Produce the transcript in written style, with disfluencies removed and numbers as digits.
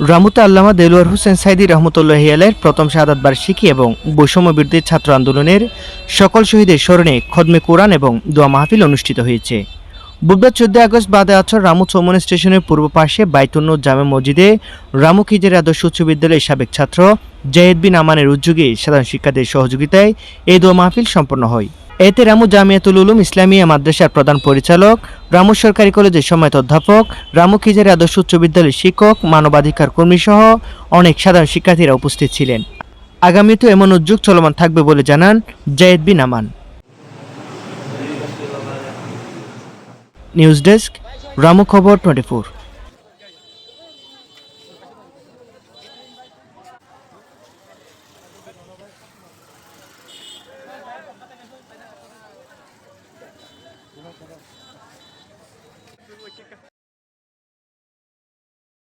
রামুতে আল্লামা দেলোয়ার হোসেন সাইদি রহমতুল্লাহি আলাইহির প্রথম শাহাদাত বার্ষিকী এবং বৈষম্য বিরোধী ছাত্র আন্দোলনের সকল শহীদের স্মরণে খদমে কোরআন এবং দোয়া মাহফিল অনুষ্ঠিত হয়েছে। বুধবার 14 আগস্ট বাদে আছর রামু চৌমনি স্টেশনের পূর্ব পাশে বাইতুন্নুর জামে মসজিদে রামু খিজারি আদর্শ উচ্চ বিদ্যালয়ের সাবেক ছাত্র জাহিদ বিন আমানের উদ্যোগে সাধারণ শিক্ষার্থীদের সহযোগিতায় এই দোয়া মাহফিল সম্পন্ন হয়। এতে রামু জামিয়াতুল উলুম ইসলামিয়া মাদ্রাসার প্রধান পরিচালক, রামু সরকারি কলেজের সম্মানিত অধ্যাপক, রামু খিজারি আদর্শ উচ্চ বিদ্যালয়ের শিক্ষক, মানবাধিকার কর্মী সহ অনেক সাধারণ শিক্ষার্থীরা উপস্থিত ছিলেন। আগামীতেও এমন উদ্যোগ চলমান থাকবে বলে জানান জাহিদ বিন আমান। নিউজ ডেস্ক, রামু খবর 24।